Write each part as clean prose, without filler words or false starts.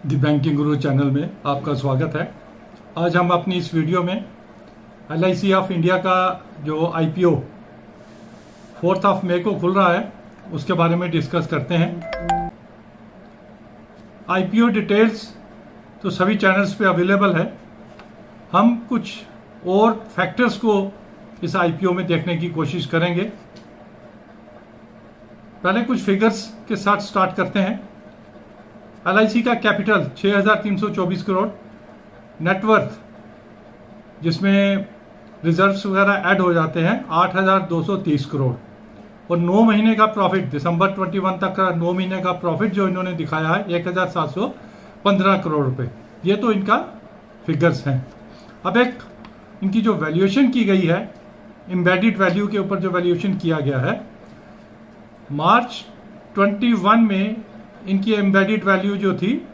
दी banking गुरु channel में आपका स्वागत है। आज हम अपनी इस वीडियो में LIC ऑफ इंडिया का जो IPO 4 मई को खुल रहा है उसके बारे में डिस्कस करते हैं। IPO डिटेल्स तो सभी चैनल्स पे अवेलेबल है। हम कुछ और फैक्टर्स को इस IPO में देखने की कोशिश करेंगे। पहले कुछ फिगर्स के साथ स्टार्ट करते हैं। LIC का कैपिटल 6,324 करोड़, नेटवर्थ जिसमें रिजर्व्स वगैरह ऐड हो जाते हैं 8,230 करोड़, और 9 महीने का प्रॉफिट दिसंबर 21 तक का 9 महीने का प्रॉफिट जो इन्होंने दिखाया है 1,715 करोड़ रुपए। ये तो इनका फिगर्स हैं। अब एक इनकी जो वैल्यूएशन की गई है, एम्बेडेड वैल्यू के ऊपर जो वैल्यूएशन किया गया है, मार्च 21 में इनकी एम्बेडेड वैल्यू जो थी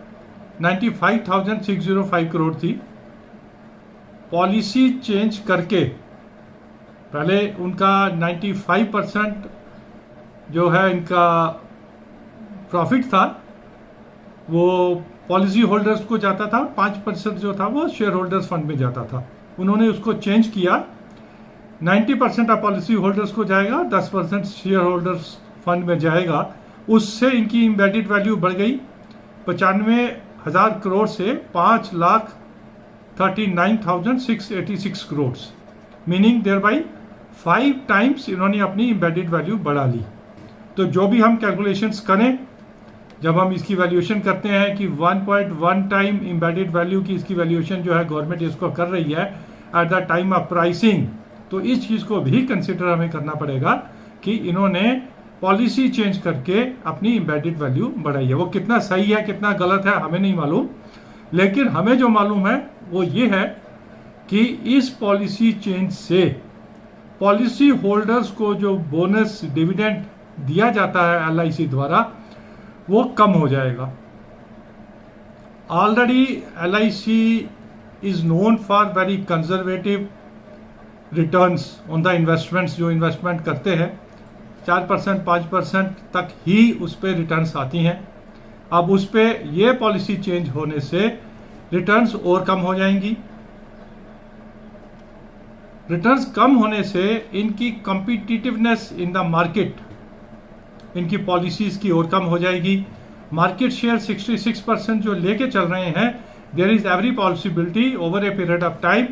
95,605 करोड़ थी। पॉलिसी चेंज करके पहले उनका 95% जो है इनका प्रॉफिट था वो पॉलिसी होल्डर्स को जाता था, 5% जो था वो शेयर होल्डर्स फंड में जाता था। उन्होंने उसको चेंज किया, 90% ऑफ पॉलिसी होल्डर्स को जाएगा, 10% शेयर होल्डर्स फंड में जाएगा। उससे इनकी एम्बेडेड वैल्यू बढ़ गई 95,000 करोड़ से 5,39,686 crore, meaning thereby 5 times इन्होंने अपनी एम्बेडेड वैल्यू बढ़ा ली। तो जो भी हम कैलकुलेशंस करें, जब हम इसकी वैल्यूएशन करते हैं कि 1.1 टाइम एम्बेडेड वैल्यू की इसकी वैल्यूएशन जो है गवर्नमेंट इसको कर रही है at the time of pricing, तो इस चीज को भी कंसिडर हमें करना पड़ेगा कि इन्होंने पॉलिसी चेंज करके अपनी एम्बेडेड वैल्यू बढ़ाई है। वो कितना सही है कितना गलत है हमें नहीं मालूम, लेकिन हमें जो मालूम है वो ये है कि इस पॉलिसी चेंज से पॉलिसी होल्डर्स को जो बोनस डिविडेंड दिया जाता है LIC द्वारा वो कम हो जाएगा। Already LIC is known for very conservative returns on the investments. जो इन्वेस्टमेंट करते हैं 4% 5% तक ही उस पर रिटर्न्स आती हैं। अब उस पर यह पॉलिसी चेंज होने से रिटर्न्स और कम हो जाएंगी। रिटर्न्स कम होने से इनकी कॉम्पिटिटिवनेस इन द मार्केट, इनकी पॉलिसीज की और कम हो जाएगी। मार्केट शेयर 66% जो लेके चल रहे हैं, there is every possibility over a period of time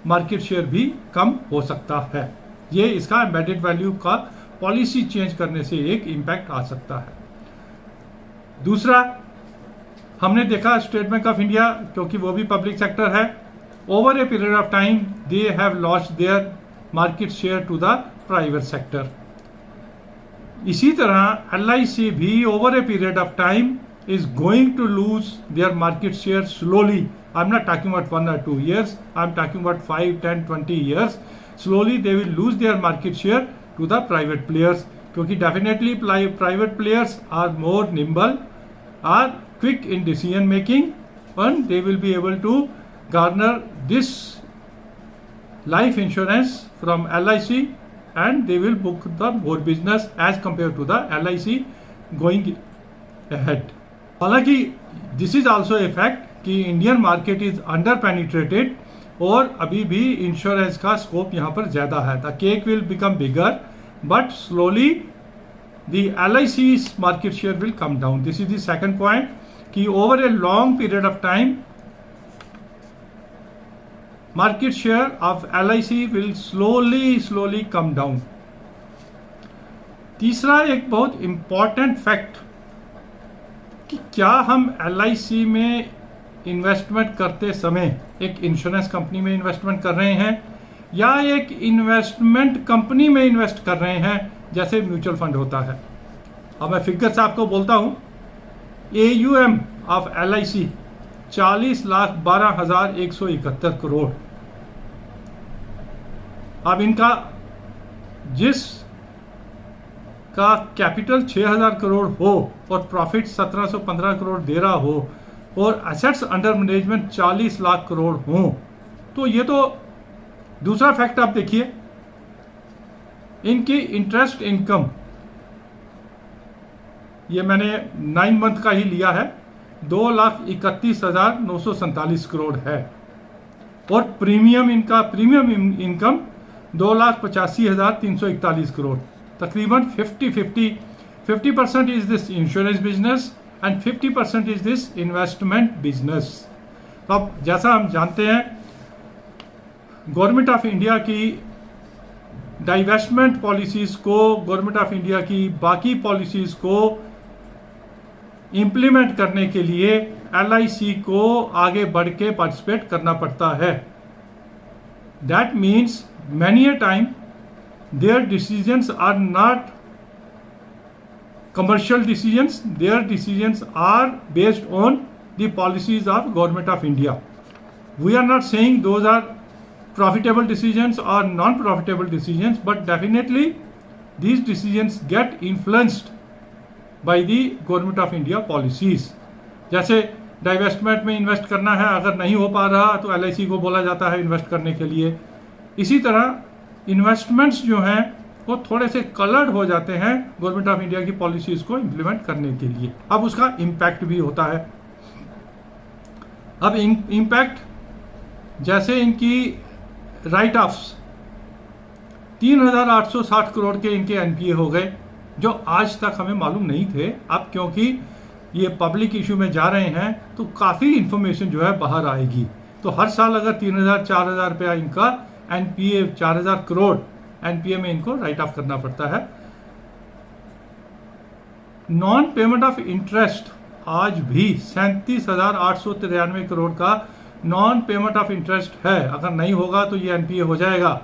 market share भी कम हो सकता है। ये इसका एम्बेडेड वैल्यू का पॉलिसी चेंज करने से एक इम्पैक्ट आ सकता है। दूसरा, हमने देखा स्टेट बैंक ऑफ इंडिया, क्योंकि वो भी पब्लिक सेक्टर है, over a period of time they have lost their market share to the private sector. इसी तरह LIC भी over a period of time is going to lose their market share slowly. I'm not talking about 1 or 2 years. I'm talking about 5, 10, 20 years. Slowly they will lose their market share to the private players, क्योंकि definitely private players are more nimble, are quick in decision making, and they will be able to garner this life insurance from LIC and they will book the more business as compared to the LIC going ahead. हालांकि this is also a fact कि Indian market is under penetrated और अभी भी insurance का scope यहाँ पर ज्यादा है। The cake will become bigger but slowly the LIC's market share will come down. This is the second point कि over a long period of time market share of LIC will slowly come down. तीसरा एक बहुत important fact कि क्या हम LIC में investment करते समय एक इंश्योरेंस कंपनी में इन्वेस्टमेंट कर रहे हैं या एक इन्वेस्टमेंट कंपनी में इन्वेस्ट कर रहे हैं जैसे म्यूचुअल फंड होता है। अब मैं फिगर्स आपको बोलता हूं। AUM of LIC 40,12,171 crore. अब इनका जिस का कैपिटल 6,000 करोड़ हो और प्रॉफिट 1,715 करोड़ दे रहा हो और assets under management 40 lakh crore हो, तो ये तो दूसरा फैक्ट आप देखिए। इनकी इंटरेस्ट इनकम, ये मैंने 9 मंथ का ही लिया है, 2,31,947 करोड़ है और प्रीमियम इनकम 2,85,341 करोड़, तकरीबन 50% is this insurance business and 50% is this investment business. तो अब जैसा हम जानते हैं गवर्नमेंट ऑफ इंडिया की डाइवेस्टमेंट पॉलिसीज को, गवर्नमेंट ऑफ इंडिया की बाकी पॉलिसीज को इंप्लीमेंट करने के लिए एलआईसी को आगे बढ़ के पार्टिसिपेट करना पड़ता है। That means many a time their decisions are not commercial decisions, their decisions are based on the policies of government of India. We are not saying those are profitable decisions or non-profitable decisions, but definitely these decisions get influenced by the government of India policies. जैसे divestment में invest करना है, अगर नहीं हो पा रहा तो एलआईसी को बोला जाता है इन्वेस्ट करने के लिए। इसी तरह इन्वेस्टमेंट्स जो हैं वो थोड़े से कलर्ड हो जाते हैं गवर्नमेंट ऑफ इंडिया की पॉलिसीज को इंप्लीमेंट करने के लिए। अब उसका इम्पैक्ट भी होता है। अब इम्पैक्ट जैसे इनकी राइट ऑफ्स 3,860 करोड़ के इनके एनपीए हो गए, जो आज तक हमें मालूम नहीं थे। अब क्योंकि ये पब्लिक इशू में जा रहे हैं तो काफ़ी इंफॉर्मेशन जो है बाहर आएगी। तो हर साल अगर 3,000-4,000 रुपया इनका एनपीए, 4,000 करोड़ एनपीए में इनको राइट ऑफ करना पड़ता है। नॉन पेमेंट ऑफ इंटरेस्ट आज भी 37,893 करोड़ का नॉन पेमेंट ऑफ इंटरेस्ट है। अगर नहीं होगा तो ये एनपीए हो जाएगा।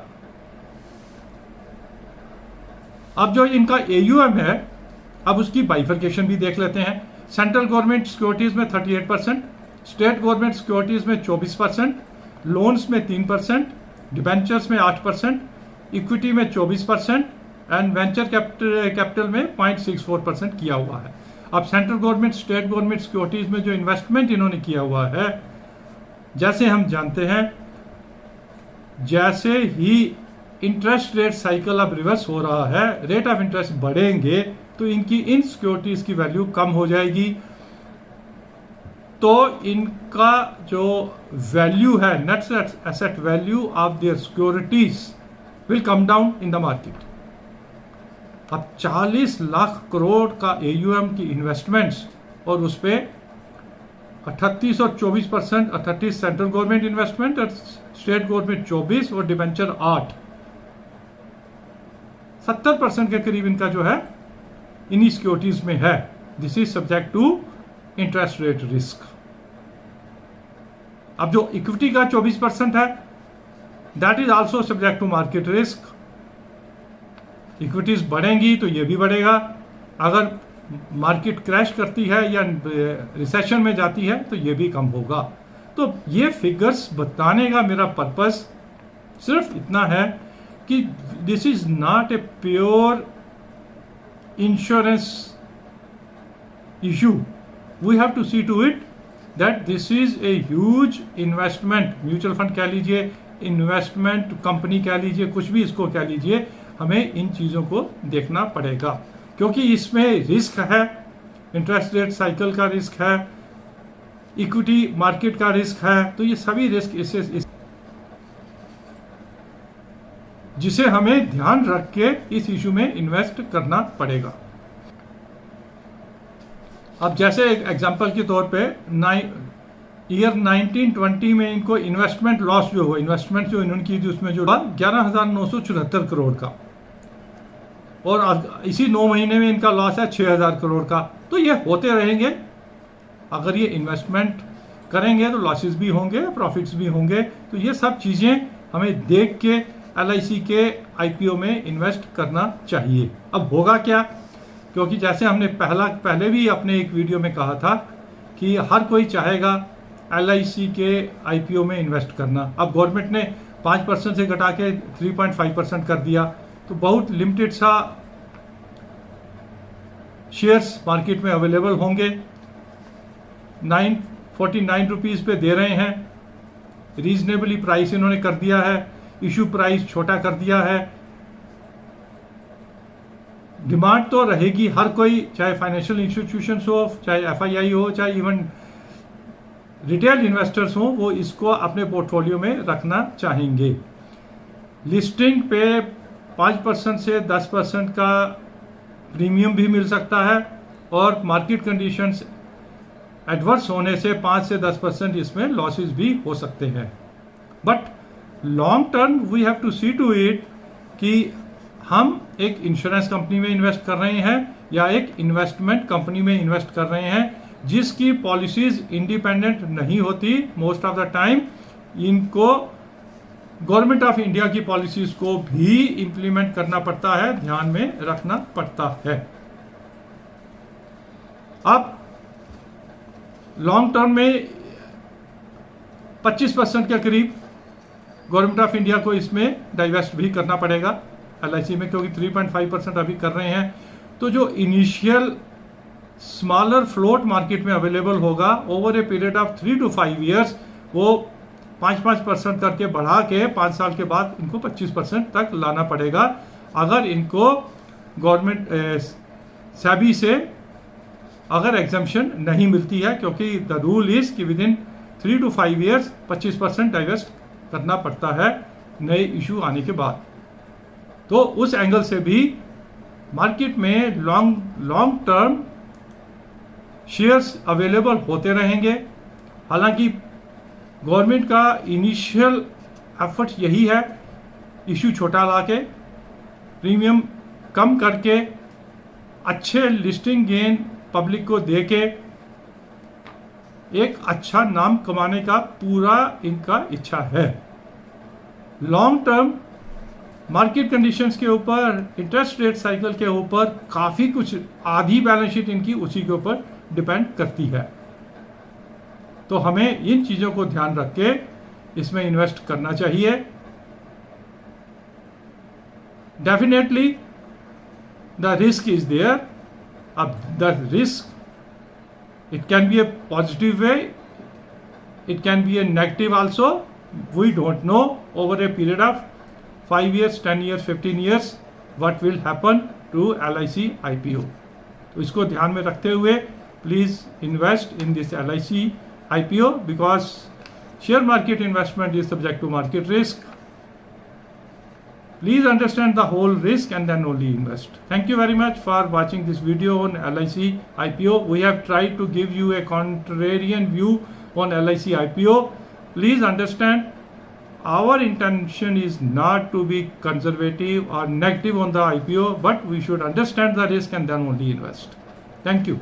अब जो इनका एयूएम है, अब उसकी बाइफर्केशन भी देख लेते हैं। सेंट्रल गवर्नमेंट सिक्योरिटीज में 38%, स्टेट गवर्नमेंट सिक्योरिटीज में 24%, लोन्स में 3%, डिबेंचर्स में 8%, इक्विटी में 24% एंड वेंचर कैपिटल में 0.64% किया हुआ है। अब central government, state government securities में जो इन्वेस्टमेंट इन्होंने किया हुआ है, जैसे हम जानते हैं जैसे ही इंटरेस्ट रेट साइकिल अब रिवर्स हो रहा है, रेट ऑफ इंटरेस्ट बढ़ेंगे तो इनकी इन सिक्योरिटीज की वैल्यू कम हो जाएगी। तो इनका जो वैल्यू है, net asset value of their securities will come down in the market. अब 40 लाख करोड़ का एयूएम की इन्वेस्टमेंट्स और उस पे 38 और 24%, 38 सेंट्रल गवर्नमेंट इन्वेस्टमेंट और स्टेट गवर्नमेंट 24 और डिबेंचर 8, 70% के करीब इनका जो है इन्हीं सिक्योरिटीज में है। This is subject to interest rate risk. अब जो इक्विटी का 24% है, that is also subject to market risk. Equities बढ़ेंगी तो ये भी बढ़ेगा। अगर मार्केट क्रैश करती है या रिसेशन में जाती है तो ये भी कम होगा। तो ये फिगर्स बताने का मेरा पर्पस सिर्फ इतना है कि this is not a pure insurance issue. We have to see to it that this is a huge investment. Mutual fund कह लीजिए, इन्वेस्टमेंट कंपनी कह लीजिए, कुछ भी इसको कह लीजिए, हमें इन चीज़ों को देखना पड़ेगा क्योंकि इसमें रिस्क है। इंटरेस्ट रेट साइकिल का रिस्क है, इक्विटी मार्केट का रिस्क है। तो ये सभी रिस्क जिसे हमें ध्यान रख के इस इशू में इन्वेस्ट करना पड़ेगा। अब जैसे एक एग्जांपल के तौर पे ईयर 1920 में इनको इन्वेस्टमेंट लॉस जो हुआ, इन्वेस्टमेंट जो इन्होंने की थी उसमें जो 11,974 करोड़ का, और इसी 9 महीने में इनका लॉस है 6,000 करोड़ का। तो ये होते रहेंगे। अगर ये इन्वेस्टमेंट करेंगे तो लॉसेस भी होंगे, प्रॉफिट्स भी होंगे। तो ये सब चीज़ें हमें देख के एलआईसी के आईपीओ में इन्वेस्ट करना चाहिए। अब होगा क्या, क्योंकि जैसे हमने पहले भी अपने एक वीडियो में कहा था कि हर कोई चाहेगा एलआईसी के आईपीओ में इन्वेस्ट करना। अब गवर्नमेंट ने 5% से घटा के 3.5% कर दिया, तो बहुत लिमिटेड सा शेयर्स मार्केट में अवेलेबल होंगे। 949 रुपीज़ पे दे रहे हैं। रीजनेबली प्राइस इन्होंने कर दिया है, इशू प्राइस छोटा कर दिया है। डिमांड तो रहेगी, हर कोई, चाहे फाइनेंशियल इंस्टीट्यूशंस हो, चाहे एफआईआई हो, चाहे इवन रिटेल इन्वेस्टर्स हों वो इसको अपने पोर्टफोलियो में रखना चाहेंगे। लिस्टिंग पे 5% से 10% का प्रीमियम भी मिल सकता है और मार्केट कंडीशंस एडवर्स होने से 5 से 10% इसमें लॉसेस भी हो सकते हैं। But long term we have to see to it कि हम एक इंश्योरेंस कंपनी में इन्वेस्ट कर रहे हैं या एक इन्वेस्टमेंट कंपनी में इन्वेस्ट कर रहे हैं जिसकी पॉलिसीज इंडिपेंडेंट नहीं होती। मोस्ट ऑफ द टाइम इनको गवर्नमेंट ऑफ इंडिया की पॉलिसीज को भी इंप्लीमेंट करना पड़ता है, ध्यान में रखना पड़ता है। अब लॉन्ग टर्म में 25% के करीब गवर्नमेंट ऑफ इंडिया को इसमें डाइवेस्ट भी करना पड़ेगा LIC में, क्योंकि 3.5% अभी कर रहे हैं। तो जो इनिशियल स्मॉलर फ्लोट मार्केट में अवेलेबल होगा over a period of 3 to 5 years वो 5% करके बढ़ा के 5 साल के बाद इनको 25% तक लाना पड़ेगा अगर इनको गवर्नमेंट SEBI से अगर एग्जम्पशन नहीं मिलती है, क्योंकि द रूल इज कि with in 3 to 5 years 25% divest करना पड़ता है नए इशू आने के बाद। तो उस एंगल से भी मार्केट में लॉन्ग टर्म शेयर्स अवेलेबल होते रहेंगे। हालांकि गवर्नमेंट का इनिशियल एफर्ट यही है इशू छोटा ला के प्रीमियम कम करके अच्छे लिस्टिंग गेन पब्लिक को दे के एक अच्छा नाम कमाने का पूरा इनका इच्छा है। लॉन्ग टर्म मार्केट कंडीशंस के ऊपर, इंटरेस्ट रेट साइकिल के ऊपर काफी कुछ, आधी बैलेंस शीट इनकी उसी के ऊपर डिपेंड करती है। तो हमें इन चीजों को ध्यान रख के इसमें इन्वेस्ट करना चाहिए। Definitely the risk is there. अब the risk it can be a positive way, it can be a negative also, we don't know over a period of 5 years, 10 years, 15 years what will happen to LIC IPO। तो इसको ध्यान में रखते हुए please invest in this LIC IPO because share market investment is subject to market risk। Please understand the whole risk and then only invest। Thank you very much for watching this video on LIC IPO। We have tried to give you a contrarian view on LIC IPO। Please understand our intention is not to be conservative or negative on the IPO, but we should understand the risk and then only invest। Thank you।